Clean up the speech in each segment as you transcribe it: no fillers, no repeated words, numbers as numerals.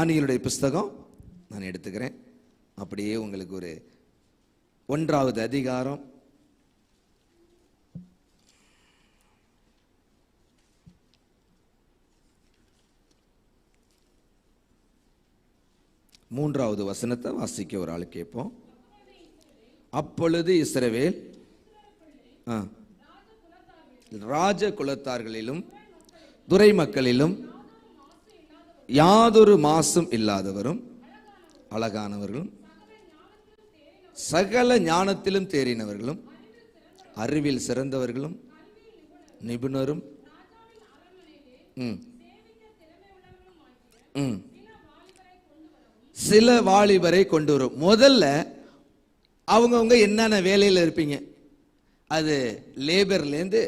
தானியேலுடைய புஸ்தகம் நான் எடுத்துக்கிறேன். அப்படியே உங்களுக்கு ஒரு 1வது அதிகாரம் 3வது வசனத்தை வாசிக்க ஒரு ஆள் கேட்போம். அப்பொழுது இஸ்ரவேல் ராஜ குலத்தார்களிலும் துரை மக்களிலும் யாதொரு மாசும் இல்லாதவரும் அழகானவர்களும் சகல ஞானத்திலும் தேறினவர்களும் அறிவில் சிறந்தவர்களும் நிபுணரும் சில வாலிபரை கொண்டு வரும். முதல்ல அவங்கவுங்க என்னென்ன வேலையில் இருப்பீங்க, அது லேபர்லேருந்து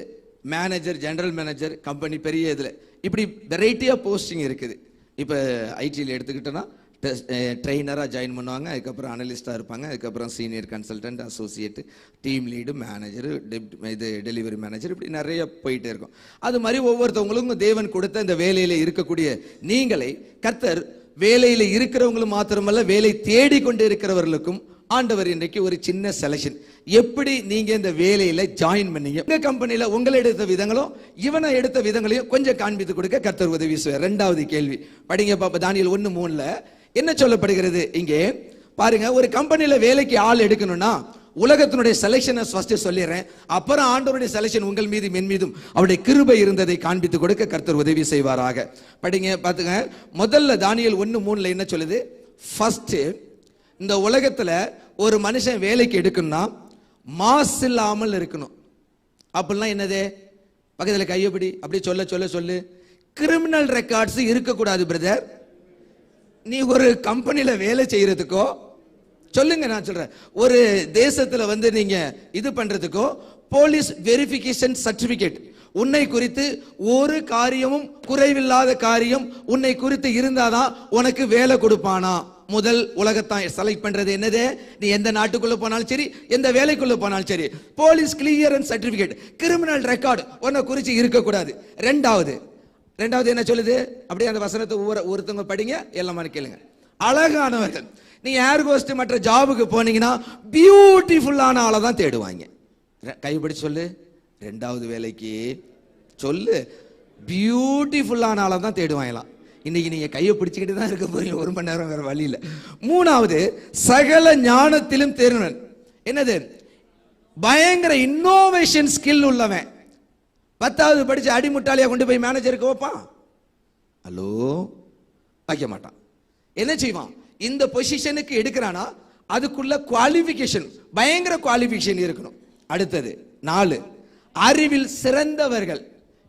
மேனேஜர், ஜெனரல் மேனேஜர், கம்பெனி பெரிய இதில் இப்படி வெரைட்டி ஆஃப் போஸ்டிங் இருக்குது. இப்போ ஐடியில் எடுத்துக்கிட்டோன்னா ட்ரெயினராக ஜாயின் பண்ணுவாங்க, அதுக்கப்புறம் அனலிஸ்டாக இருப்பாங்க, அதுக்கப்புறம் senior consultant, associate, team lead, manager, இது டெலிவரி மேனேஜர், இப்படி நிறைய போயிட்டே இருக்கும். அது மாதிரி ஒவ்வொருத்தவங்களுக்கும் தேவன் கொடுத்த இந்த வேலையில் இருக்கக்கூடிய நீங்களை கர்த்தர் வேலையில் இருக்கிறவங்களும் மாத்திரமல்ல, வேலை தேடிக்கொண்டு இருக்கிறவர்களுக்கும் ஆண்டவர் இன்றைக்கு ஒரு சின்ன செலக்ஷன். எப்படி நீங்க இந்த வேலையில ஜாயின் பண்ணீங்க, உங்க கம்பெனியில உங்களை எடுத்த விதங்களும் இவனை எடுத்த விதங்களையும் கொஞ்சம் காண்பித்து கொடுக்க கர்த்தர் உதவி செய்வார். 2வது கேள்வி படிங்க பாப்பா. தானியேல் 1:3 என்ன சொல்லப்படுகிறது? இங்கே பாருங்க, ஒரு கம்பெனியில வேலைக்கு ஆள் எடுக்கணும்னா உலகத்தினுடைய செலக்ஷனை ஃபர்ஸ்ட் சொல்லிடுறேன், அப்புறம் ஆண்டவருடைய செலக்ஷன் உங்கள் மீதும் என் மீதும் அவருடைய கிருபை இருந்ததை காண்பித்து கொடுக்க கர்த்தர் உதவி செய்வாராக. படிங்க பாத்துங்க. முதல்ல தானியேல் 1:3 என்ன சொல்லுது? ஃபர்ஸ்ட், இந்த உலகத்துல ஒரு மனுஷன் வேலைக்கு எடுக்கணும்னா மாசு இல்லாமல் இருக்கணும். அப்படின்னா என்னது? பக்கத்தில் கையப்படி அப்படி சொல்ல சொல்ல சொல்லு. கிரிமினல் ரெக்கார்ட்ஸ் இருக்கக்கூடாது பிரதர். நீ ஒரு கம்பெனியில வேலை செய்யறதுக்கோ சொல்லுங்க, நான் சொல்றேன், ஒரு தேசத்துல வந்து நீங்க இது பண்றதுக்கோ போலீஸ் வெரிஃபிகேஷன் சர்டிபிகேட், உன்னை குறித்து ஒரு காரியமும் குறைவில்லாத காரியம் உன்னை குறித்து இருந்தாதான் உனக்கு வேலை கொடுப்பானா. முதல் உலகத்தான் செலக்ட் பண்றது என்னது? நீ எந்த நாட்டுக்குள்ள போனாலும் சரி, எந்த வேலைக்குள்ள போனாலும் சரி, police clearance certificate, criminal record உன்னை குறித்து இருக்கக்கூடாது. ரெண்டாவது என்ன சொல்லுது? அப்படியே அந்த வசனத்தை ஒருத்தவங்க படிங்க, எல்லாமே கேளுங்க. அழகானவர்கள். நீங்க ஏர் ஹோஸ்ட் மற்ற ஜாபுக்கு போனீங்கன்னா பியூட்டிஃபுல்லான ஆளை தான் தேடுவாங்க. கைப்பிடி சொல்லு. 2வது வேலைக்கு சொல்லு, பியூட்டிஃபுல்லான ஆளை தான் தேடுவாங்களாம். இன்னைக்கு நீங்க கையை பிடிச்சுக்கிட்டு தான் இருக்க போறீங்க 1 மணி நேரம், வேற வழி இல்லை. 3வது சகல ஞானத்திலும் தேறினவன். என்னது? பயங்கர இன்னோவேஷன் ஸ்கில் உள்ளவன். 10வது படிச்சு அடிமுட்டாளியா கொண்டு போய் மேனேஜருக்கு வைப்பான்? ஹலோ, வைக்க மாட்டான். என்ன செய்வான்? இந்த பொசிஷனுக்கு எடுக்கிறானா அதுக்குள்ள குவாலிஃபிகேஷன், பயங்கர குவாலிஃபிகேஷன் இருக்கணும். அடுத்தது 4, அறிவில் சிறந்தவர்கள்.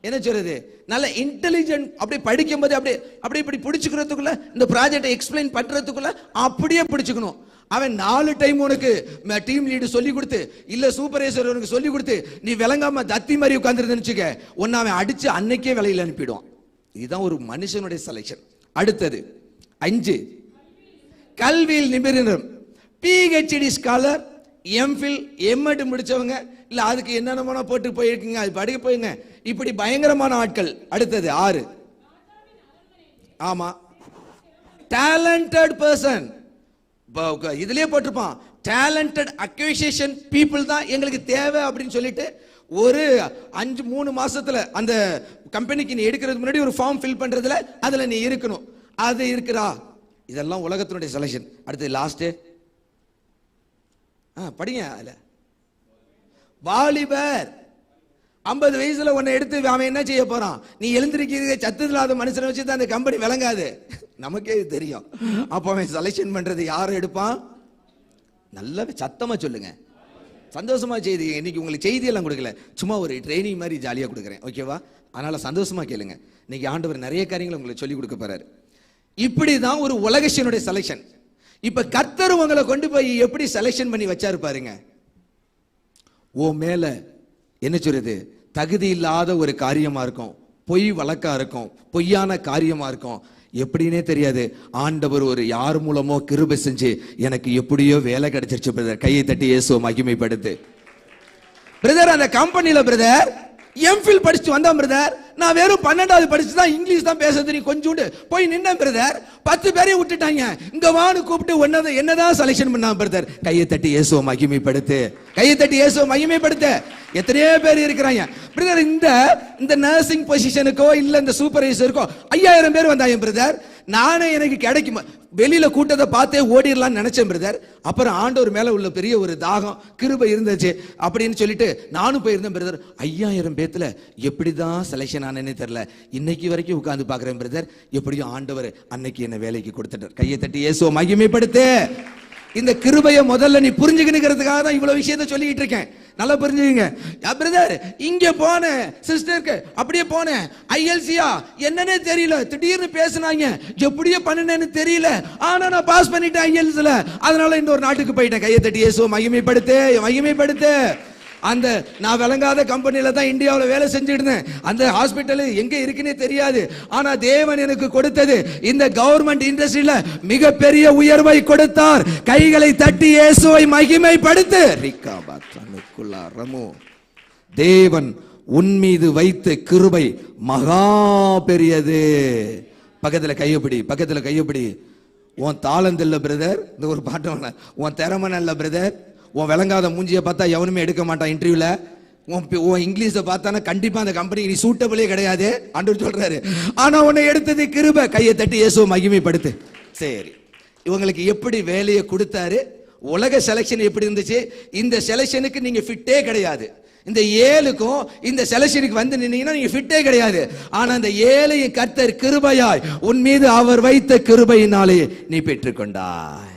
என்ன சொல்றது? நல்ல இன்டெலிஜென்ட். அப்படி படிக்கும் போது அப்படி இப்படி பிடிச்சுக்கிறதுக்குள்ள, இந்த ப்ராஜெக்டை எக்ஸ்பிளைன் பண்றதுக்குள்ள அப்படியே பிடிச்சுக்கணும். அவன் 4 டைம் உனக்கு டீம் லீடு சொல்லி கொடுத்து, இல்ல சூப்பர்வைசர் உனக்கு சொல்லி கொடுத்து, நீ விளங்காம தத்தி மாதிரி உட்கார்ந்துருந்துன்னு வச்சுக்க, உன்னை அவன் அடிச்சு அன்னைக்கே வேலையில் அனுப்பிடுவான். இதுதான் ஒரு மனுஷனுடைய செலக்ஷன். அடுத்தது 5, கல்வியில் நிபுணர், PhD ஸ்காலர், எம்ஃபில், எம்எட் முடிச்சவங்க, இல்ல அதுக்கு என்னென்ன போட்டு போயிருக்கீங்க, அது படிக்க போயுங்க, இப்படி பயங்கரமான ஆட்கள். அடுத்தது 6, ஆமா, டேலண்டட் பர்சன். இதுலயே போட்டிருப்பான், டேலண்டட் அக்விசிஷன் பீப்புள் தான் எங்களுக்கு தேவை அப்படின்னு சொல்லிட்டு ஒரு 3 மாசத்துல அந்த கம்பெனிக்கு நீ எடுக்கிறதுக்கு முன்னாடி ஒரு ஃபார்ம் ஃபில் பண்றதுல அதுல நீ இருக்கணும். அது இருக்கிறா? இதெல்லாம் உலகத்தினுடைய செலக்ஷன். அடுத்து லாஸ்ட் படிங்க. அதுல வாலிபர் 50 வயசுல உன்னை எடுத்து அவன் என்ன செய்ய போறான்? நீ எழுந்திருக்கிறீங்க சத்து இல்லாத மனுஷனை வச்சு தான் அந்த கம்பெனி விளங்காது, நமக்கே தெரியும். அப்ப அவன் செலக்ஷன் பண்றது யாரும் எடுப்பான்? நல்ல சத்தமா சொல்லுங்க, சந்தோஷமா செய்தி. இன்னைக்கு உங்களுக்கு செய்தி எல்லாம் கொடுக்கல, சும்மா ஒரு ட்ரைனிங் மாதிரி ஜாலியா கொடுக்குறேன், ஓகேவா? அதனால சந்தோஷமா கேளுங்க. இன்னைக்கு ஆண்டவர் நிறைய காரியங்களை உங்களுக்கு சொல்லி கொடுக்க போறாரு. இப்படிதான் ஒரு உலகத்தினுடைய செலக்ஷன். இப்ப கர்த்தர் உங்களை கொண்டு போய் எப்படி செலக்ஷன் பண்ணி வச்சாரு பாருங்க. ஓ மேல என்ன சொல்றது? தகுதி இல்லாத ஒரு காரியமா இருக்கும், பொய் வழக்கா இருக்கும், பொய்யான காரியமா இருக்கும், எப்படின்னே தெரியாது. ஆண்டவர் ஒரு யார் மூலமோ கிருபை செஞ்சு எனக்கு எப்படியோ வேலை கிடைச்சிருச்சு பிரதர். கையை தட்டி இயேசுவை மகிமைப்படுத்து பிரதர். அந்த கம்பெனில பிரதர் எம்ஃபில் படிச்சு வந்தான் பிரதர். நான் வெறும் 12வது படிச்சு தான் இங்கிலீஷ் தான் பேச தெரியும் கொஞ்சோண்டு. போய் நின்னேன் பிரதர். 10 பேரையும் விட்டுட்டாங்க. இங்க வான்னு கூப்பிட்டு என்னதான் செலக்ஷன் பண்ணான் பிரதர். கையை தட்டி இயேசுவை மகிமைப்படுத்து, கையை தட்டி இயேசுவை மகிமைப்படுத்து. எத்தனையோ பேர் இருக்கிறாங்க பிரதர். இந்த நர்சிங் பொசிஷனுக்கோ இல்ல இந்த சூப்பர்வைசருக்கோ 5000 பேர் வந்தாங்க பிரதர். நானே எனக்கு கிடைக்கும் வெளியில கூட்டத்தை பார்த்தே ஓடிடலாம்னு நினைச்சேன் பிரதர். அப்புறம் ஆண்டவர் மேல உள்ள பெரிய ஒரு தாகம் கிருபை இருந்துச்சு அப்படின்னு சொல்லிட்டு நானும் போயிருந்தேன் பிரதர். 5000 பேத்துல எப்படிதான் செலக்ஷன் ஆனேன்னு தெரியல. இன்னைக்கு வரைக்கும் உட்கார்ந்து பாக்குறேன் பிரதர். எப்படியும் ஆண்டவர் அன்னைக்கு என்ன வேலைக்கு கொடுத்துட்டார். கையை தட்டி இயேசுவை மகிமைப்படுத்து. இந்த கிருபையை முதல்ல நீ புரிஞ்சுக்கணுங்கிறதுக்காக தான் இவ்வளவு விஷயத்தை சொல்லிட்டு இருக்கேன். நல்லா புரிஞ்சுக்கங்க பிரதர். இங்க போன சிஸ்டருக்கு அப்படியே போனேன். ஐஎல்சியா என்னன்னே தெரியல, திடீர்னு பேசினாங்க, எப்படியே பண்ணனேன்னு தெரியல. ஆனா நான் பாஸ் பண்ணிட்டேன் ஐஎல்ஸ்ல. அதனால இன்னொரு நாட்டுக்கு போயிட்டேன். கையை தட்டி இயேசுவை மகிமைப்படுத்து, மகிமைப்படுத்து. அந்த நான் விளங்காத கம்பெனில தான் இந்தியாவில் வேலை செஞ்சுட்டு இருந்தேன். அந்த ஹாஸ்பிட்டல் எங்க இருக்குன்னே தெரியாது. ஆனா தேவன் எனக்கு கொடுத்தது இந்த கவர்மெண்ட் இண்டஸ்ட்ரியில மிகப்பெரிய உயர்வை கொடுத்தார். கைகளை தட்டி இயேசுவை மகிமைப்படுத்து. தேவன் உன் மீது வைத்த கிருபை மகா பெரியது. பக்கத்துல கையப்படி, பக்கத்துல கையப்படி. உன் தாளந்து இல்ல பிரதர், இந்த ஒரு பாட்டு. உன் திறமை இல்ல பிரதர். உன் விளங்காத மூஞ்சியை பார்த்தா எவனுமே எடுக்க மாட்டான் இன்டர்வியூல. உன் இங்கிலீஷை பார்த்தானா கண்டிப்பா அந்த கம்பெனிக்கு நீ சூட்டபிளே கிடையாது ஆண்டவர் சொல்றாரு. ஆனா உன்னை எடுத்தது கிருபை. கையை தட்டி இயேசுவை மகிமைப்படுத்து. சரி, இவங்களுக்கு எப்படி வேலையை கொடுத்தாரு? உலக செலக்ஷன் எப்படி இருந்துச்சு? இந்த செலக்ஷனுக்கு நீங்க ஃபிட்டே கிடையாது. இந்த 7க்கும் இந்த செலக்ஷனுக்கு வந்து நின்னீங்கன்னா நீங்க ஃபிட்டே கிடையாது. ஆனா இந்த 7ஐயும் கர்த்தர் கிருபையாய் உன் மீது அவர் வைத்த கிருபையினாலே நீ பெற்றுக்கொண்டாய்.